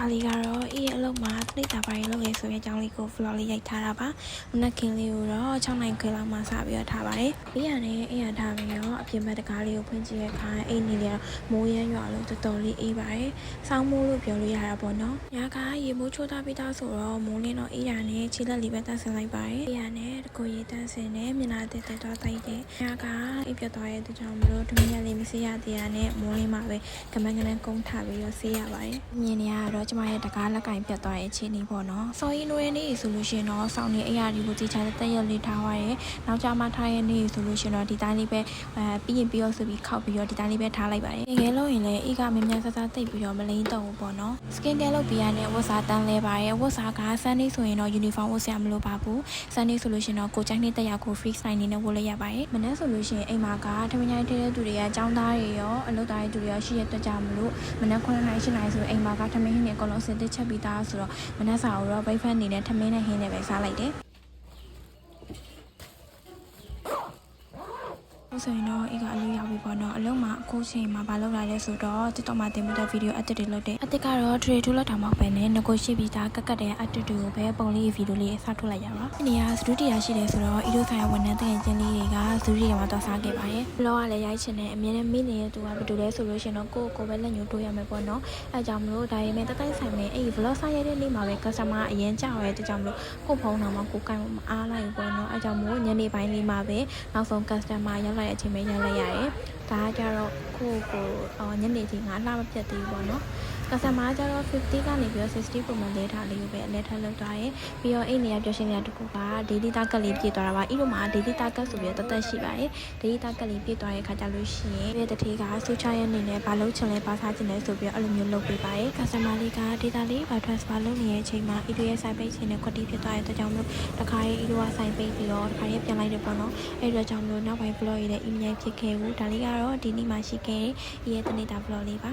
ဒါလေးကတော့အေးအလုပ်မှာတိတ်တာပိုင်းလုပ်ရဲဆိုတဲ့အကြောင်းလေးကို vlog လေးရိုက်ထားတာပါမနက်ခင်းလေးကိုတော့6နိုင်ခွဲလောက်မှစပြီးတော့ထားပါတယ်ပြီးရနဲ့အိမ်ရထားပြီးတော့အပြင်ဘက်တကားလေးကိုဖွင့်ကြည့်ရခါအိမ်နေလေမိုးရမ်းရွာလို့တော်တော်လေးအေးပါတယ်စောင်းမိုးလို့ပြောလို့ရတာပေါ့နော်ညကရေမိုးချိုးထားပြီးသားဆိုတော့မိုးလင်းတော့အေးရနဲ့ခြေလက်လေးပဲတန့်ဆင်လိုက်ပါတယ်အေးရနဲ့တကိုရေတန့်ဆင်နဲ့မျက်နှာတက်တက်တော့တိုက်တယ်ညကအိပ်ပြတ်သွားတဲ့သူကြောင့်မလို့ဒမရလေးမစေးရသေးရနဲ့မိုးလင်းမှာပဲကမန်းကနန်းကုန်းထားပြီးတော့ဆေးရပါတယ်မြင်နေရတော့ကျမရဲ့တကားလက်ကင်ပြတ်သွားတဲ့အခြေအနေပေါ့နော်စော်ရီနိုရဲ့နေ့ဆိုလို့ရှိရင်တော့စောင်းနေအရာဒီကိုကြည့်ချတဲ့တက်ရက်လေးထားရတယ်နောက်ကြမှာထားရဲ့နေ့ဆိုလို့ရှိရင်တော့ဒီတိုင်းလေးပဲပြီးရင်ပြီးတော့ဆိုပြီးခောက်ပြီးတော့ဒီတိုင်းလေးပဲထားလိုက်ပါတယ်ငယ်လို့ရင်လည်းအေးကမြများဆဆတိတ်ပြီးတော့မလိမ့်တော့ဘူးပေါ့နော် skin care လုပ်ပြီးရတဲ့ဝတ်စားတန်းလဲပါတယ်ဝတ်စားက Sunday ဆိုရင်တော့ uniform ဝတ်ဆရာမလိုပါဘူး Sunday ဆိုလို့ရှိရင်တော့ကိုကြိုက်နေတဲ့တက်ကို free style နေနဲ့ဝတ်လိုက်ရပါတယ်မနေ့ဆိုလို့ရှိရင်အိမ်မှာကထမင်းချိုင်းတဲ့သူတွေကចောင်းသားတွေရောအလုပ်သားတွေသူတွေရောရှိရတဲ့ကြမလို့မနေ့9နိုင်10နိုင်ဆိုအိမ်မှာကထမင်းဟင်းတွေအကုန်လုံးစစ်တစ်ချက်ပြီးသားဆိုတော့မနေ့စာတော့ breakfast အနေနဲ့ထမင်းနဲ့ဟင်းနဲ့ပဲစားလိုက်တယ်ဆိုရင်တော့အေးကအလုပ်ရောက်ပြီပေါ့နော်အလုပ်မှာအခုချိန်မှာမလုပ်လာလဲဆိုတော့ TikTok မှာတင်ပြတဲ့ဗီဒီယို edit တွေလုပ်တယ်အတစ်ကတော့ trade ထုတ်လောက်တာမဟုတ်ပဲနဲ့ငကိုရှိပြီးသားကတ်တဲ့ edit တွေကိုပဲပုံလေးဗီဒီယိုလေးစထုတ်လိုက်ရပါဒီနေရာစတူဒီယာရှိတယ်ဆိုတော့အီဒိုဆိုင်ဝန်ထမ်းတကယ်ချင်းလေးတွေကစတူဒီယာမှာတော့စားခဲ့ပါတယ်ဘလော့ကလည်းရိုက်ချင်တယ်အမြဲတမ်းမိနေတဲ့သူကဘယ်လိုလဲဆိုလို့ရှိရင်တော့ကိုပဲလက်ညှိုးထိုးရမယ်ပေါ့နော်အဲကြောင့်မလို့ဒါပေမဲ့တတိုင်းဆိုင်မယ်အဲ့ဒီဘလော့ဆိုင်ရတဲ့နေ့မှာပဲ customer အရင်ကြောက်ရဲတဲ့ကြောင့်မလို့ကိုဖုန်းတော်မှာကိုကိုင်မအားလိုက်ဘူးပေါ့နော်အဲကြောင့်မလို့ညနေပိုင်းလေးမှာပဲနောက်ဆုံး customer ရောက်လာတဲ့အချိန်ပဲရောက်လိုက်ဒါကြတော့ကိုညနေချိန်ကအလှမပြတ်သေးဘူးပေါ့နော်ကစမားကျတော့50ကနေပြီးတော့60ပုံမှန်လဲထားလေးကိုပဲအလဲထပ်လုပ်သွားတယ်ပြီးတော့အဲ့နေရာပျော်ရွှင်နေရာတစ်ခုက daily target လေးပြည့်သွားတာပါအဲ့လိုမှာ daily target ဆိုပြီးတော့တသက်ရှိပါတယ် daily target လေးပြည့်သွားတဲ့ခါကျလို့ရှိရင်ဒီတတိကစူချရဲ့အနေနဲ့ဘာလုပ်ချင်လဲဘာစားချင်လဲဆိုပြီးတော့အဲ့လိုမျိုးလုပ်ပေးပါတယ်ကစမားလေးက data လေးဘာ transfer လုပ်နေတဲ့အချိန်မှာ EDO ရဲ့ site page နဲ့ quality ဖြစ်သွားတဲ့အတွက်ကြောင့်မလို့တစ်ခါရေး EDO က site page ပြီးတော့တစ်ခါရေးပြန်လိုက်တယ်ပေါ့နော်အဲ့အတွက်ကြောင့်မလို့နောက်ပိုင်း blog ရေးတဲ့ email ဖြစ်ခဲ့ဘူးဒါလေးကတော့ဒီနေ့မှရှိခဲ့တဲ့ EA တနေ့တာ blog လေးပါ